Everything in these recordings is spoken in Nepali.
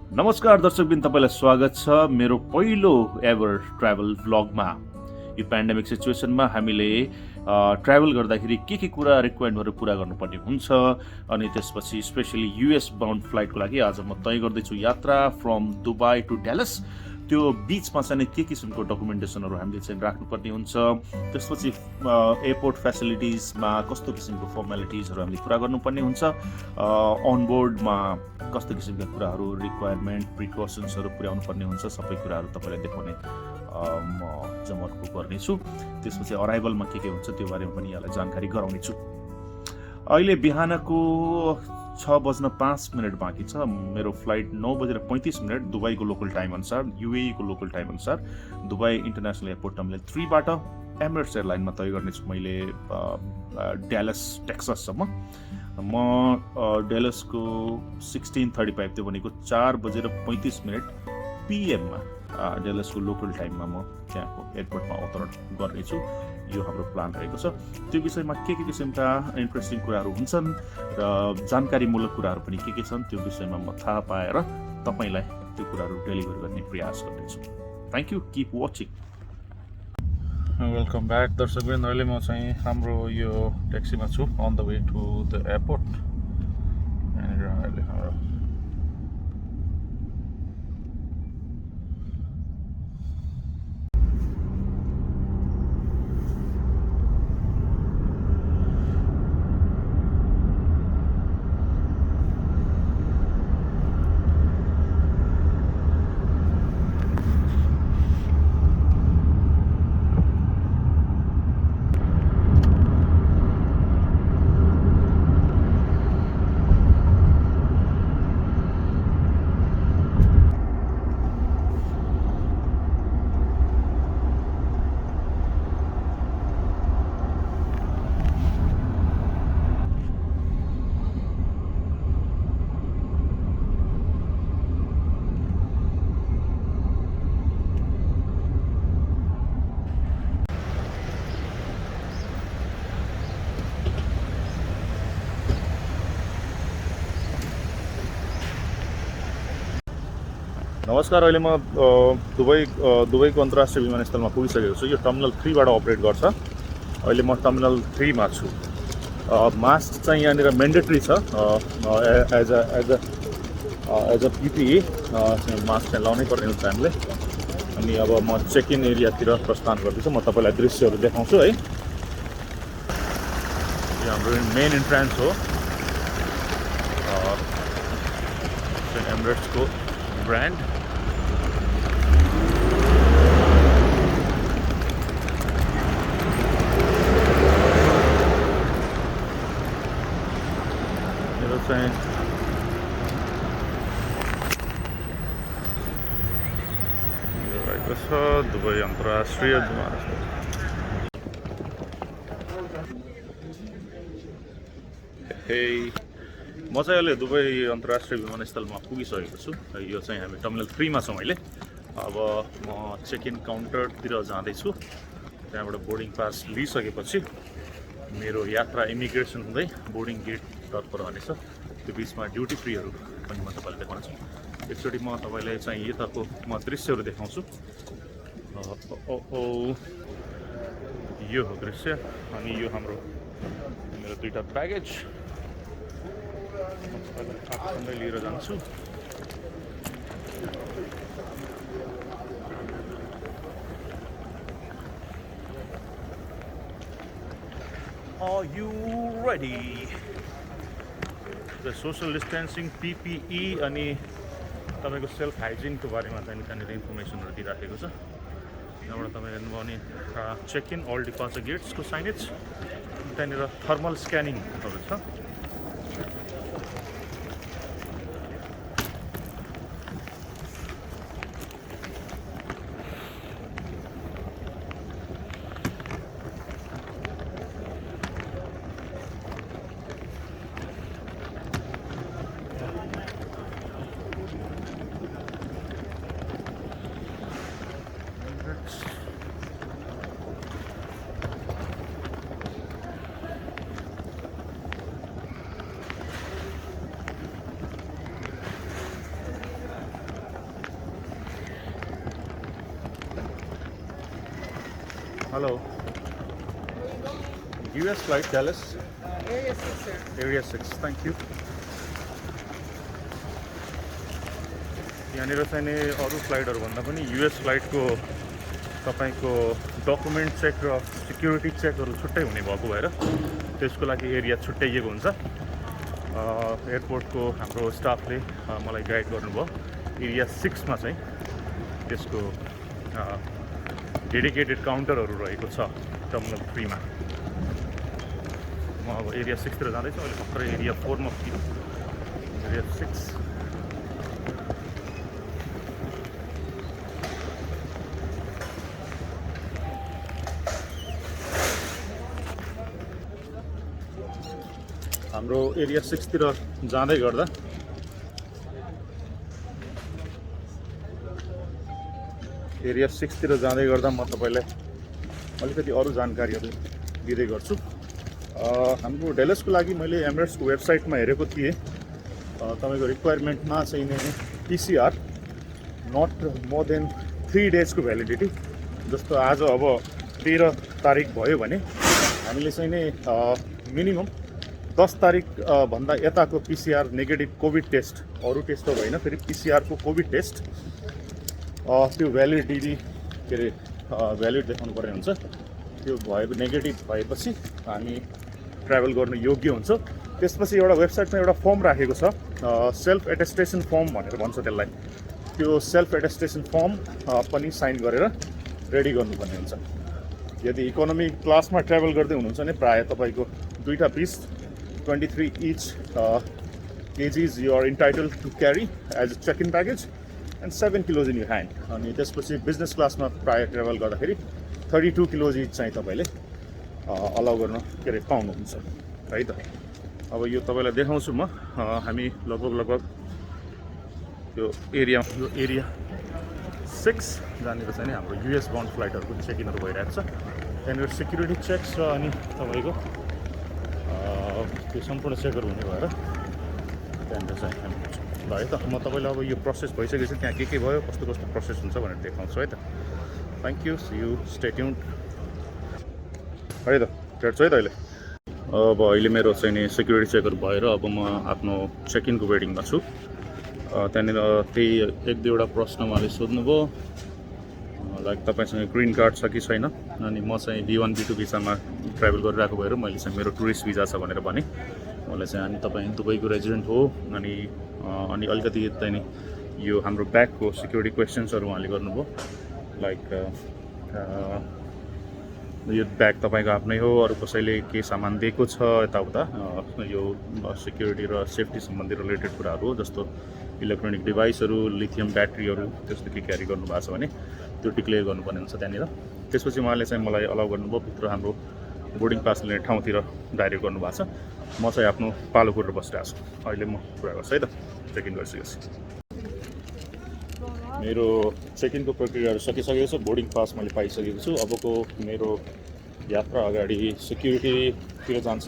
नमस्कार दर्शकबिन, तपाईँलाई स्वागत छ मेरो पहिलो एभर ट्राभल भ्लगमा। यो पेन्डेमिक सिचुएसनमा हामीले ट्राभल गर्दाखेरि के कुरा रिक्वायरमेन्टहरू पुरा गर्नुपर्ने हुन्छ अनि त्यसपछि स्पेसली युएस बाउन्ड फ्लाइटको लागि आज म तय गर्दैछु यात्रा फ्रम दुबई टु ड्यालस। त्यो बिचमा चाहिँ के किसिमको डकुमेन्टेसनहरू हामीले चाहिँ राख्नुपर्ने हुन्छ, त्यसपछि एयरपोर्ट फेसिलिटिजमा कस्तो किसिमको फर्मालिटिजहरू हामीले पुरा गर्नुपर्ने हुन्छ, अनबोर्डमा कस्तो किसिमका कुराहरू रिक्वायरमेन्ट प्रिकसन्सहरू पुर्याउनु पर्ने हुन्छ, सबै कुराहरू तपाईँलाई देखाउने म जमर्को गर्नेछु। त्यसपछि अराइभलमा के हुन्छ त्यो बारेमा पनि यहाँलाई जानकारी गराउनेछु। अहिले बिहानको 6:05 बाँकी छ। मेरो फ्लाइट 9:35 दुबईको लोकल टाइम अनुसार, युएईको लोकल टाइम अनुसार दुबई इन्टरनेसनल एयरपोर्ट टर्मिनल 3 बाट एमिरेट्स एयरलाइनमा तय गर्नेछु मैले ड्यालस टेक्सससम्म। म ड्यालसको 16:35 त्यो भनेको 4:35 PM ड्यालसको लोकल टाइममा म त्यहाँको एयरपोर्टमा अवतरण गर्नेछु। यो हाम्रो प्लान रहेको छ। त्यो विषयमा के किसिमका इन्ट्रेस्टिङ कुराहरू हुन्छन् र जानकारीमूलक कुराहरू पनि के छन् त्यो विषयमा म थाहा पाएर तपाईँलाई त्यो कुराहरू डेलिभर गर्ने प्रयास गर्नेछु। Thank you, keep watching. Welcome back दर्शकबिन। अहिले म चाहिँ हाम्रो यो ट्याक्सीमा छु on the way to the airport. यहाँनिर अहिले हाम्रो नमस्कार। अहिले म दुबईको अन्तर्राष्ट्रिय विमानस्थलमा पुगिसकेको छु। यो टर्मिनल 3 बाट अपरेट गर्छ। अहिले म टर्मिनल 3 मा छु। मास्क चाहिँ यहाँनिर मेन्डेटरी छ। एज अ पिपिई मास्क चाहिँ लाउनै पर्ने हुन्छ हामीले। अनि अब म चेक इन एरियातिर प्रस्थान गर्दैछु। म तपाईँलाई दृश्यहरू देखाउँछु है। यो हाम्रो मेन इन्ट्रान्स हो एमिरेट्सको ब्रान्ड। चाहिँ रहेको छ दुबई अन्तर्राष्ट्रिय विमानस्थल। म चाहिँ अहिले दुबई अन्तर्राष्ट्रिय विमानस्थलमा पुगिसकेको छु। यो चाहिँ हामी टर्मिनल 3 मा छौँ अहिले। अब म चेक इन काउन्टरतिर जाँदैछु। त्यहाँबाट बोर्डिङ पास लिइसकेपछि मेरो यात्रा इमिग्रेसन हुँदै बोर्डिङ गेटतर्फ रहनेछ। त्यो बिचमा ड्युटी फ्रीहरू पनि म तपाईँलाई देखाउँछु। एकचोटि म तपाईँलाई चाहिँ यताको म दृश्यहरू देखाउँछु। यो हो दृश्य। अनि यो हाम्रो मेरो 2टा ब्यागेज म तपाईँलाई आफूसँगै लिएर जान्छु। Are you ready? The social distancing, PPE अनि तपाईँको सेल्फ हाइजिनको बारेमा चाहिँ त्यहाँनिर इन्फर्मेसनहरू दिइराखेको छ। यहाँबाट तपाईँ हेर्नुभयो भने चेक इन अल डिपार्चर गेट्सको साइनेज, त्यहाँनिर थर्मल स्क्यानिङहरू छ। Hello. US flight, Dallas. Area 6, sir. Area 6. Thank you. यहाँनिर चाहिँ नि अरू फ्लाइटहरू भन्दा पनि US फ्लाइटको तपाईको डकुमेन्ट चेक र सिक्युरिटी चेकहरू छुट्टै हुने भएको भएर त्यसको लागि एरिया छुट्याइएको हुन्छ। एयरपोर्टको हाम्रो स्टाफले मलाई गाइड गर्नुभयो। एरिया 6 मा चाहिँ त्यसको डेडिकेटेड काउन्टरहरू रहेको छ टर्मिनल 3 मा। म अब एरिया 6 तिर जाँदैछु। अहिले भर्खरै एरिया 4 मा पुग्यो। एरिया 6 हाम्रो एरिया 6 तिर जाँदै गर्दा म तपाईलाई अलिकति अरू जानकारीहरू दिँदै गर्छु। हाम्रो डेलसको लागि मैले एमिरेट्सको वेबसाइटमा हेरेको थिएँ। तपाईको रिक्वायरमेन्टमा चाहिँ नि PCR नट मोर देन 3 डेजको भ्यालिडिटी। जस्तो आज अब 13 तारिक भयो भने हामीले चाहिँ नि मिनिमम 10 तारिक भन्दा यताको PCR नेगेटिभ कोभिड टेस्ट, अरू टेस्ट त होइन, फेरि PCR को कोभिड टेस्ट त्यो भ्यालिडिटी के अरे भ्यालिड देखाउनु पर्ने हुन्छ। त्यो भयो नेगेटिभ भएपछि हामी ट्राभल गर्न योग्य हुन्छ। त्यसपछि एउटा वेबसाइटमा एउटा फर्म राखेको छ, सेल्फ एटेस्टेसन फर्म भनेर भन्छ त्यसलाई। त्यो सेल्फ एटेस्टेसन फर्म पनि साइन गरेर रेडी गर्नुपर्ने हुन्छ। यदि इकोनोमी क्लासमा ट्राभल गर्दै हुनुहुन्छ भने प्रायः तपाईँको 2टा piece 23 each kgs you are entitled to carry as a check-in baggage and 7 kilos in your hand. अनि त्यसपछि बिजनेस क्लासमा प्रायः ट्राभल गर्दाखेरि 32 किलोज इच चाहिँ तपाईँले अलाउ गर्न के अरे पाउनुहुन्छ है त। अब यो तपाईँलाई देखाउँछु म। हामी लगभग यो एरिया 6 जहाँनिर चाहिँ हाम्रो US बाउन्ड फ्लाइटहरूको चेक-इनहरू भइरहेको छ। त्यहाँनिर सिक्युरिटी चेक्स र अनि तपाईँको त्यो सम्पूर्ण चेकहरू हुने भएर त्यहाँनिर चाहिँ हामी ल है त। म तपाईँलाई अब यो प्रोसेस भइसकेपछि त्यहाँ के भयो, कस्तो प्रोसेस हुन्छ भनेर देखाउँछु है त। Thank you, see you, stay tuned है त। भेट्छु है त अहिले। अब अहिले मेरो चाहिँ नि सिक्युरिटी चेकहरू भएर अब म आफ्नो चेक-इनको वेटिङमा छु। त्यहाँनिर त्यही 1-2वटा प्रश्न उहाँले सोध्नुभयो, लाइक तपाईँसँग ग्रिन कार्ड छ कि छैन। अनि म चाहिँ B1 B2 भिसामा ट्राभल गरिरहेको भएर मैले चाहिँ मेरो टुरिस्ट भिजा छ भनेर भने। मलाई चाहिँ अनि तपाईँ दुबईको रेजिडेन्ट हो अनि अलिकति चाहिँ नि यो हाम्रो ब्यागको सिक्युरिटी क्वेसन्सहरू उहाँले गर्नुभयो। लाइक यो ब्याग तपाईँको आफ्नै हो, अरू कसैले के सामान दिएको छ, यताउता यो सिक्युरिटी र सेफ्टी सम्बन्धी रिलेटेड कुराहरू हो। जस्तो इलेक्ट्रोनिक डिभाइसहरू, लिथियम ब्याट्रीहरू, त्यस्तो के क्यारी गर्नुभएको छ भने त्यो डिक्लेयर गर्नुपर्ने हुन्छ त्यहाँनिर। त्यसपछि उहाँले चाहिँ मलाई अलाउ गर्नुभयो भित्र हाम्रो बोर्डिङ पास लिने ठाउँतिर डाइरेक्ट गर्नुभएको छ। म चाहिँ आफ्नो पालो कुरेर बसिरहेको छु। अहिले म कुरा गर्छु है त। चेक इन गरिसकेपछि मेरो चेक-इनको प्रक्रियाहरू सकिसकेको छ। बोर्डिङ पास मैले पाइसकेको छु। अबको मेरो यात्रा अगाडि सिक्युरिटीतिर जान्छ।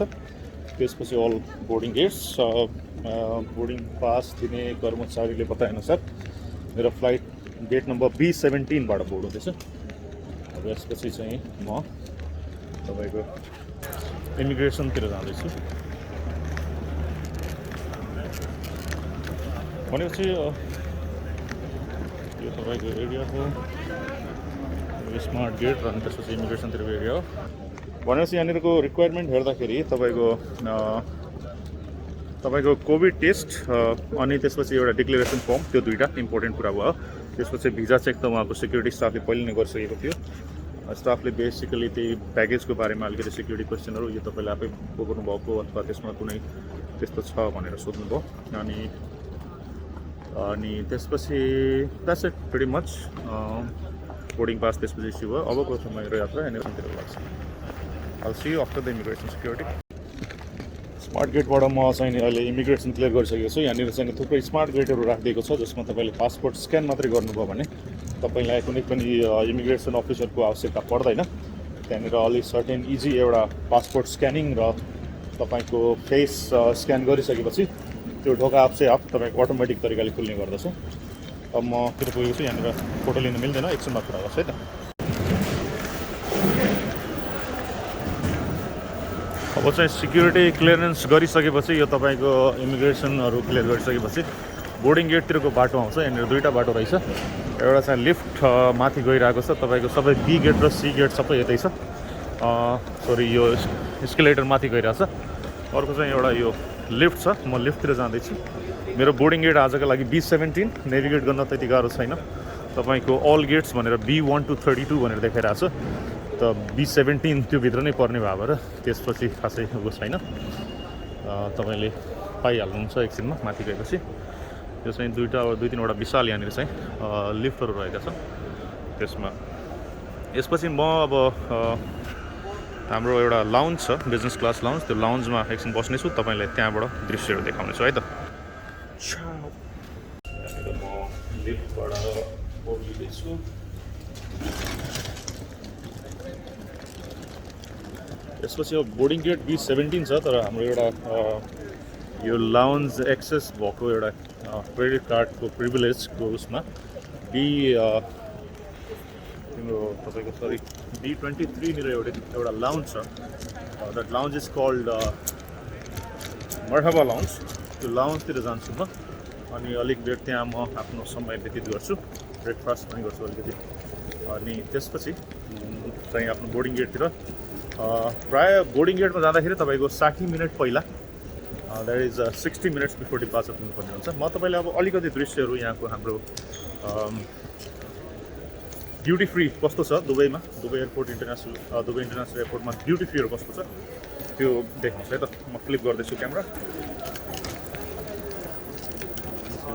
त्यसपछि all boarding gates. Boarding pass दिने कर्मचारीले बताएअनुसार मेरो फ्लाइट गेट नम्बर B17 बाट बोर्ड हुँदैछ। अब यसपछि चाहिँ म तपाईँको इमिग्रेसनतिर जाँदैछु। भनेपछि यो तपाईँको एरिया हो स्मार्ट गेट र अनि त्यसपछि इमिग्रेसनतिरको एरिया हो। भनेपछि यहाँनिरको रिक्वायरमेन्ट हेर्दाखेरि तपाईँको कोभिड टेस्ट अनि त्यसपछि एउटा डिक्लेरेसन फर्म, त्यो 2टा इम्पोर्टेन्ट कुरा भयो। त्यसपछि भिजा चेक त उहाँको सिक्युरिटी स्टाफले पहिले नै गरिसकेको थियो। स्टाफले बेसिकली त्यही ब्यागेजको बारेमा अलिकति सिक्युरिटी क्वेसनहरू यो तपाईँले आफै बोक्नु भएको अथवा त्यसमा कुनै त्यस्तो छ भनेर सोध्नुभयो। अनि त्यसपछि that's it pretty much. Boarding pass त्यसपछि इस्यु भयो। अबको मेरो यात्रा इमिग्रेसनतिर लाग्छ। I'll see you after the immigration security. Smart गेटबाट म चाहिँ अहिले इमिग्रेसन क्लियर गरिसकेको छु। यहाँनिर चाहिँ थुप्रै स्मार्ट गेटहरू राखिदिएको छ जसमा तपाईँले पासपोर्ट स्क्यान मात्रै गर्नुभयो भने तपाईँलाई कुनै पनि इमिग्रेसन अफिसरको आवश्यकता पर्दैन। त्यहाँनिर अलिक सर्टेन इजी एउटा पासपोर्ट स्क्यानिङ र तपाईँको फेस स्क्यान गरिसकेपछि त्यो ढोका आफै आफ तपाईँको अटोमेटिक तरिकाले खुल्ने गर्दछ। अब म किन पुगेको छु, यहाँनिर फोटो लिन मिल्दैन, एकछिनमा कुरा गर्छु है त। अब चाहिँ सिक्युरिटी क्लियरेन्स गरिसकेपछि यो तपाईँको इमिग्रेसनहरू क्लियर गरिसकेपछि बोर्डिङ गेटतिरको बाटो आउँछ। यहाँनिर दुईवटा बाटो रहेछ। एउटा चाहिँ लिफ्ट माथि गइरहेको छ, तपाईँको सबै बी गेट र सी गेट सबै यतै छ। सरी, यो एस्केलेटर माथि गइरहेछ। अर्को चाहिँ एउटा यो लिफ्ट छ, म लिफ्टतिर जाँदैछु। मेरो बोर्डिङ गेट आजको लागि B17, नेभिगेट गर्न त्यति गाह्रो छैन। तपाईँको अल गेट्स भनेर B1 to 32 भनेर देखाइरहेको छ, त B17 त्यो भित्र नै पर्ने भए भएर त्यसपछि खासै उयो छैन, तपाईँले पाइहाल्नुहुन्छ एकछिनमा माथि गएपछि। यो चाहिँ दुई तिनवटा विशाल यहाँनिर चाहिँ लिफ्टहरू रहेका छन् त्यसमा। यसपछि म अब हाम्रो एउटा लाउन्ज छ, बिजनेस क्लास लाउन्ज, त्यो लाउन्जमा एकछिन बस्नेछु, तपाईँलाई त्यहाँबाट दृश्यहरू देखाउनेछु है त। यहाँनिर म लिफ्टबाट ओर्लिँदैछु। यसपछि अब बोर्डिङ गेट B17 छ, तर हाम्रो एउटा यो लाउन्ज एक्सेस भएको एउटा क्रेडिट कार्डको प्रिभिलेजको उसमा तिम्रो तपाईँको सरी B23 निर एउटा लाउन्ज छ। That lounge is called Marhaba lounge. त्यो लाउन्जतिर जान्छु म, अनि अलिक बेर त्यहाँ म आफ्नो समय व्यतीत गर्छु, ब्रेकफास्ट पनि गर्छु अलिकति, अनि त्यसपछि चाहिँ आफ्नो बोर्डिङ गेटतिर प्रायः बोर्डिङ गेटमा जाँदाखेरि तपाईँको 60 मिनट पहिला, that is 60 minutes before departure हुनुपर्ने हुन्छ। म तपाईँलाई अब अलिकति दृश्यहरू यहाँको हाम्रो ड्युटी फ्री कस्तो छ दुबईमा, दुबई इन्टरनेसनल एयरपोर्टमा ड्युटी फ्रीहरू कस्तो छ त्यो देख्नुहोस् है त। म क्लिक गर्दैछु क्यामेरा।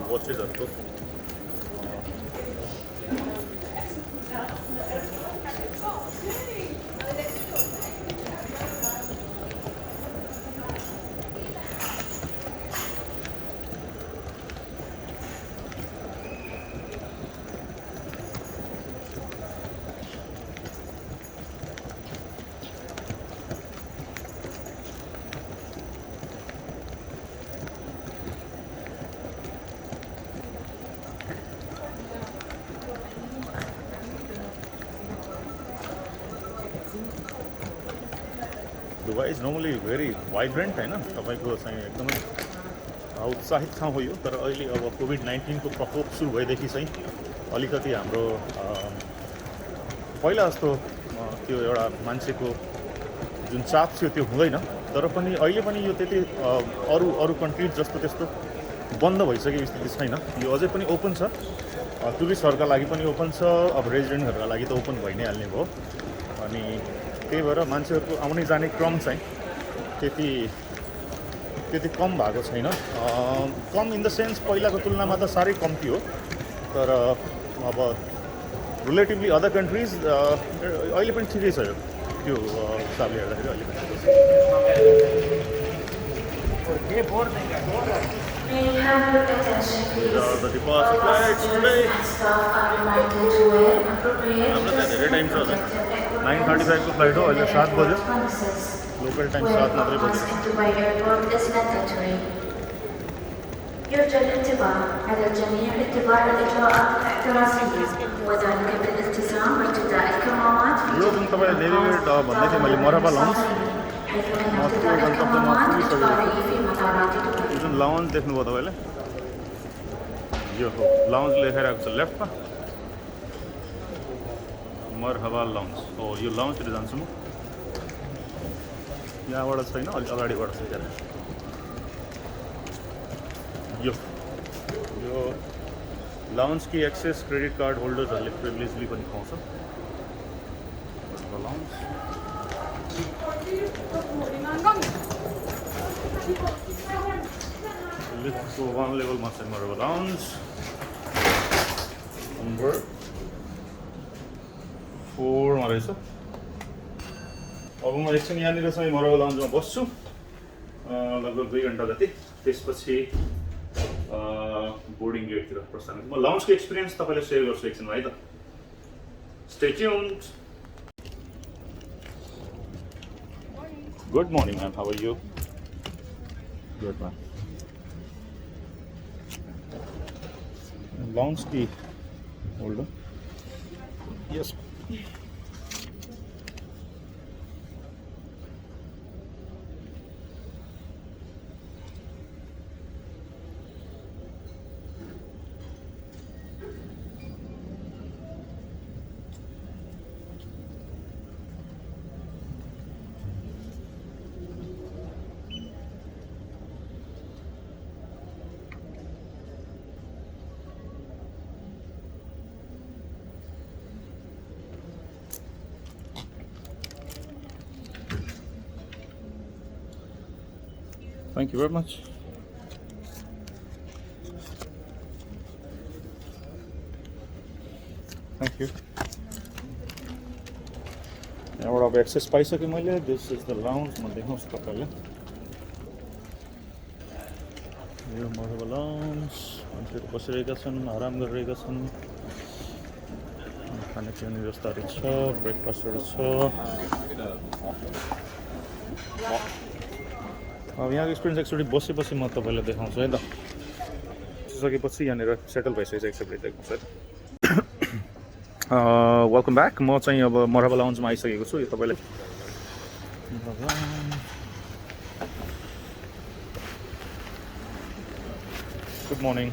वाचेसहरूको Dubai is normally very vibrant होइन, तपाईँको चाहिँ एकदमै उत्साहित ठाउँ हो यो। तर अहिले अब कोभिड-19 को प्रकोप सुरु भएदेखि चाहिँ अलिकति हाम्रो पहिला जस्तो त्यो एउटा मान्छेको जुन चाप थियो त्यो हुँदैन। तर पनि अहिले पनि यो त्यति अरू कन्ट्रिज जस्तो त्यस्तो बन्द भइसकेको स्थिति छैन। यो अझै पनि ओपन छ, टुरिस्टहरूका लागि पनि ओपन छ, अब रेजिडेन्टहरूका लागि त ओपन भइ नै हाल्ने भयो। अनि त्यही भएर मान्छेहरूको आउने जाने क्रम चाहिँ त्यति कम भएको छैन। कम इन द सेन्स पहिलाको तुलनामा त साह्रै कम्ती हो, तर अब रिलेटिभली अदर कन्ट्रिज अहिले पनि ठिकै छ यो, त्यो हिसाबले हेर्दाखेरि अहिले पनि ठिकै छ। The departure flights today. हाम्रो चाहिँ धेरै टाइम छ, 9:35 को फ्लाइट हो, अहिले 7 बज्यो, लोकल टाइम 7 मात्रै बज्यो। يرجى الانتباه على الجميع لاتباع الإجراءات الاحترازية وذلك بالالتزام بارتداء الكمامات في यो जुन तपाईँले नेभिगेट भन्दै थिएँ मैले मरहबा लाउन्ज, حيث أن ارتداء الكمامات إجباري في مطارات دبي. यो जुन लाउन्ज देख्नुभयो तपाईँले, यो हो लाउन्ज लेखाइरहेको छ लेफ्टमा, मरहबा लाउन्ज हो। यो लाउन्जतिर जान्छु म, यहाँबाट छैन, अलिक अगाडिबाट छ त्यहाँ। यो लाउन्ज की एक्सेस क्रेडिट कार्ड होल्डर्सहरूले प्रिभिलेजली पनि पाउँछ। लाउन्ज लिफ्टको 1 लेभलमा चाहिँ मरहबा लाउन्ज नम्बर 4 मा रहेछ। अब म एकछिन यहाँनिर चाहिँ मरहबा लाउन्जमा बस्छु लगभग 2 घन्टा जति, त्यसपछि बोर्डिङ गेटतिर प्रस्थान गर्छु। म लाउन्जको एक्सपिरियन्स तपाईँलाई सेयर गर्छु एकछिनमा है त। Stay tuned. Good morning ma'am, how are you? Good ma'am. Lounge key holder, yes. Thank you very much. Thank you. यहाँबाट अब एक्सेस पाइसकेँ मैले. This is the lounge. म देखाउँछु तपाईँलाई. यो मरेबल लाउन्ज. मान्छेहरू बसिरहेका छन्, आराम गरिरहेका छन्. खानेपिउने व्यवस्थाहरू छ, ब्रेकफास्टहरू छ. अब यहाँको एक्सपिरियन्स एकचोटि बसेपछि म तपाईँलाई देखाउँछु है त. बसिसकेपछि यहाँनिर सेटल भइसकेको छ एकचोटि देखाउँछु है त. Welcome back. म चाहिँ अब मराबा लाउन्जमा आइसकेको छु. यो तपाईँले good morning.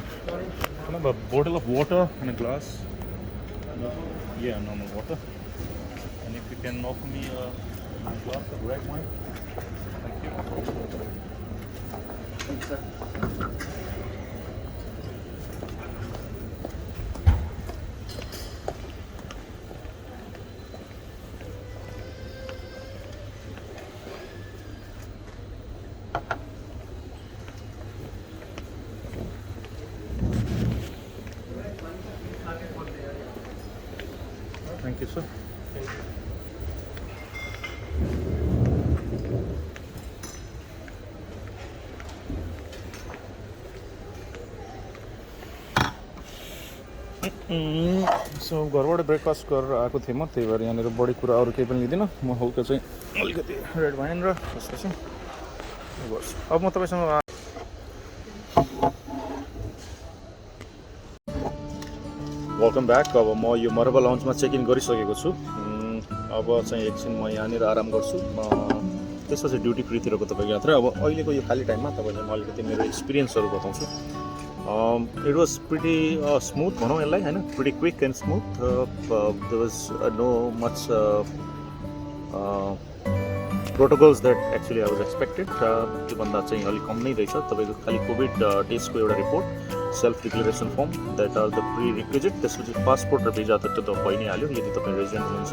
Can I have a bottle of water and a glass? Yeah, normal water. And if you can offer me a glass of red wine. Thank you. Thanks, sir. Thank you, sir. So घरबाट ब्रेकफास्ट गरेर आएको थिएँ म. त्यही भएर यहाँनिर बढी कुरा अरू केही पनि लिँदिनँ. म हल्का चाहिँ अलिकति रेड वाइन र त्यसपछि बस. अब म तपाईँसँग वेलकम ब्याक. अब म यो मराबा लाउन्जमा चेक इन गरिसकेको छु. अब चाहिँ एकछिन म यहाँनिर आराम गर्छु. त्यसपछि ड्युटी फ्रीतिरको तपाईँको यात्रा. अब अहिलेको यो खाली टाइममा तपाईँलाई म अलिकति मेरो एक्सपिरियन्सहरू बताउँछु. इट वाज प्रिटी स्मुथ भनौँ यसलाई होइन. Pretty quick and smooth. There was no much protocols that actually I was expected. त्योभन्दा चाहिँ अलिक कम नै रहेछ. तपाईँको खालि कोभिड टेस्टको एउटा report, self declaration form, that are the prerequisite. त्यसपछि पासपोर्ट र भिजा त त्यो त भइ नै हाल्यो. यदि तपाईँ रेजिडेन्ट हुनुहुन्छ,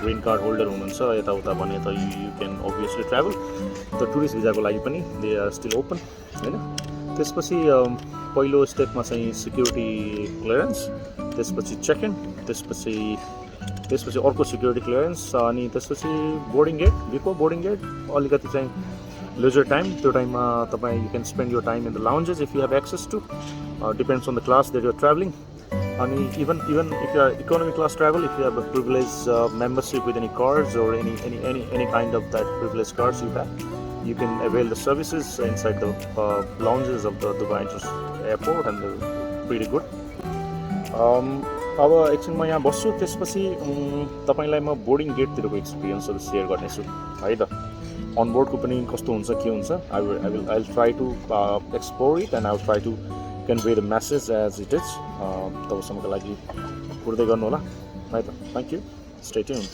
ग्रिन कार्ड होल्डर हुनुहुन्छ यताउता भने त यु क्यान अभियसली ट्राभल. त टुरिस्ट भिजाको लागि पनि दे आर स्टिल ओपन होइन. त्यसपछि पहिलो स्टेपमा चाहिँ सिक्युरिटी क्लियरेन्स, त्यसपछि चेक इन, त्यसपछि अर्को सिक्युरिटी क्लियरेन्स, अनि त्यसपछि बोर्डिङ गेट. भिको बोर्डिङ गेट अलिकति चाहिँ leisure time. त्यो टाइममा तपाईँ you can spend your time in the lounges if you have access to. Depends on the class that you're traveling. अनि even if you are economy class travel, if you have a privileged membership with any cards or any kind of that privileged cards you have, you can avail the services inside the lounges of the Dubai International Airport, and they're pretty good. अब एकछिन म यहाँ बस्छु. त्यसपछि तपाईँलाई म बोर्डिङ गेटतिरको एक्सपिरियन्सहरू सेयर गर्नेछु है त. अनबोर्डको पनि कस्तो हुन्छ के हुन्छ. I will try to explore it and I will try to convey the message as it is. तबसम्मको लागि कुर्दै गर्नु होला है त. Thank you. Stay tuned.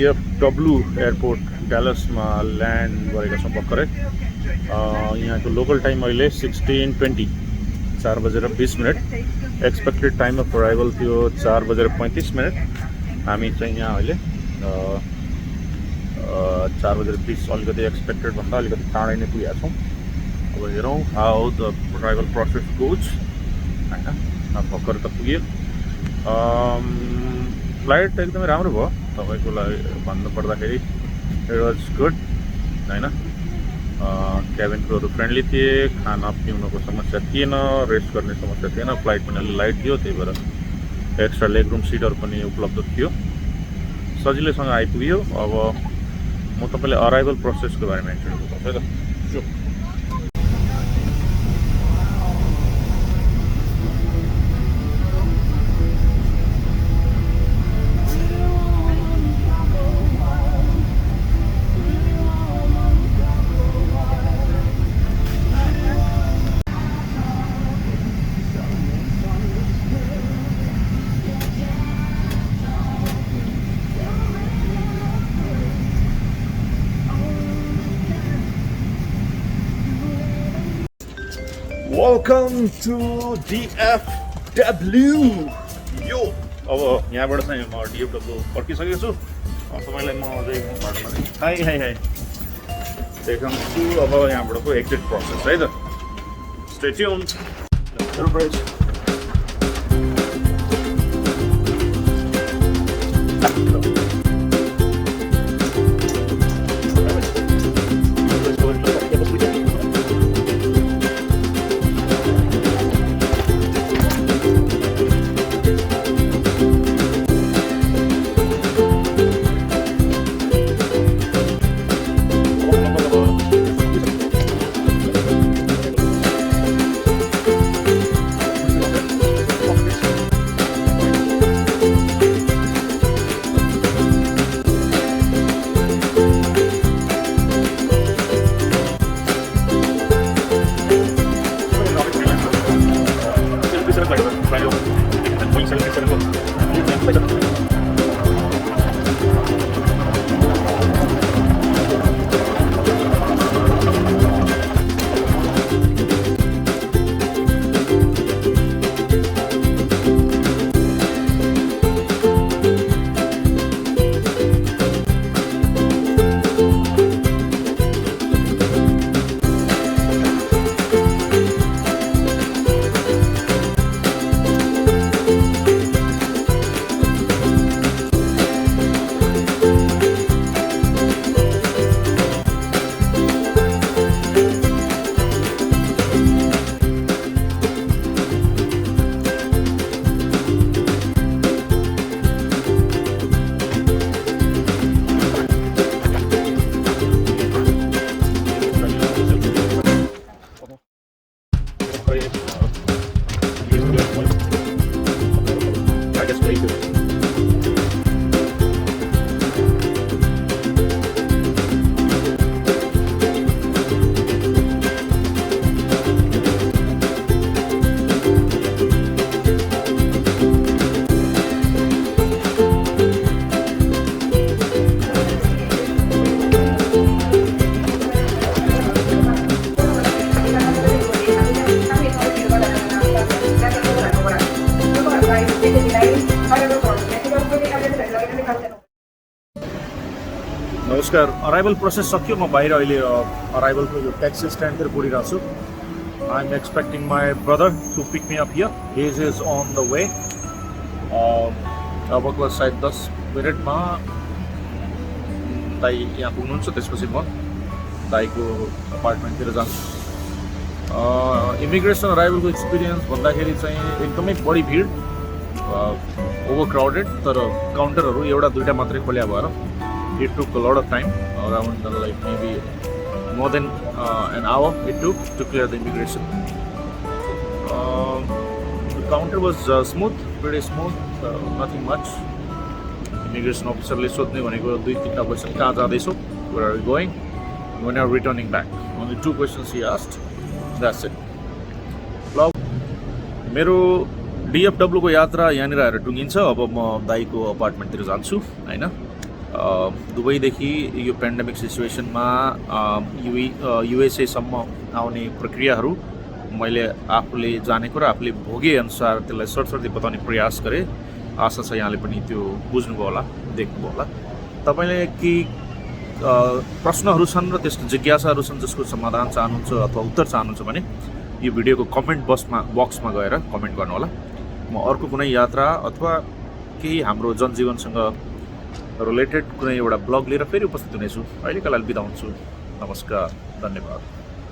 DFW airport डालसमा ल्यान्ड गरेका छौँ भर्खरै। यहाँको लोकल टाइम अहिले 16:20 4:20। एक्सपेक्टेड टाइम अफ अराइभल थियो 4:35। हामी चाहिँ यहाँ अहिले 4:20 अलिकति एक्सपेक्टेड भन्दा अलिकति चाँडै नै पुगेका छौँ। अब हेरौँ how the arrival process goes होइन। भर्खर त पुग्यो। फ्लाइट एकदमै राम्रो भयो तपाईँको लागि भन्नुपर्दाखेरि। इट वाज गुड होइन। क्याबिन क्रुहरू फ्रेन्डली थिए, खाना पिउनुको समस्या थिएन, रेस्ट गर्ने समस्या थिएन। फ्लाइट पनि अलि लाइट थियो, त्यही भएर एक्स्ट्रा लेग रुम सिटहरू पनि उपलब्ध थियो। सजिलैसँग आइपुग्यो। अब म तपाईँलाई अराइभल प्रोसेसको बारेमा इन्ट्रोड्युस गर्छु है त। Welcome to DFW। यो अब यहाँबाट चाहिँ म DFW पर्खिसकेको छु। तपाईँलाई म अझै हाई देखाउँछु अब यहाँबाटको एक्जिट प्रोसेस है त। Stay tuned. नमस्कार। अराइभल प्रोसेस सक्यो। म बाहिर अहिले अराइभलको यो ट्याक्सी स्ट्यान्डतिर पुगिरहेको छु। I am expecting my brother to pick me up here. His is on the way. अबको सायद 10 मिनटमा दाइ यहाँ पुग्नुहुन्छ। त्यसपछि म दाइको अपार्टमेन्टतिर जान्छु। इमिग्रेसन अराइभलको एक्सपिरियन्स भन्दाखेरि चाहिँ एकदमै बढी भिड, ओभर क्राउडेड, तर काउन्टरहरू एउटा दुईवटा मात्रै खोल्या भएर it took a lot of time, around like maybe more than an hour it took to clear the immigration. The counter was smooth, pretty smooth, nothing much. Immigration officer ले सोध्ने भनेको 2-3 क्वेशन कहाँ जाँदैछौ, where are you going, when are you returning back. Only 2 questions he asked, that's it. मेरो DFW को यात्रा यहाँनिर आएर टुङ्गिन्छ। अब म दाइको अपार्टमेन्टतिर जान्छु हैन। दुबईदेखि यो पेन्डेमिक सिचुएसनमा युएसएसम्म आउने प्रक्रियाहरू मैले आफूले जानेको र आफूले भोगेअनुसार त्यसलाई सरसर्ती बताउने प्रयास गरेँ। आशा छ यहाँले पनि त्यो बुझ्नुभयो होला, देख्नुभयो होला। तपाईँले केही प्रश्नहरू छन् र त्यस्तो जिज्ञासाहरू छन् जसको समाधान चाहनुहुन्छ अथवा उत्तर चाहनुहुन्छ भने यो भिडियोको कमेन्ट बक्समा गएर कमेन्ट गर्नुहोला। म अर्को कुनै यात्रा अथवा केही हाम्रो जनजीवनसँग रिलेटेड कुनै एउटा ब्लग लिएर फेरि उपस्थित हुनेछु। अहिलेका लागि बिदा हुन्छु। नमस्कार, धन्यवाद।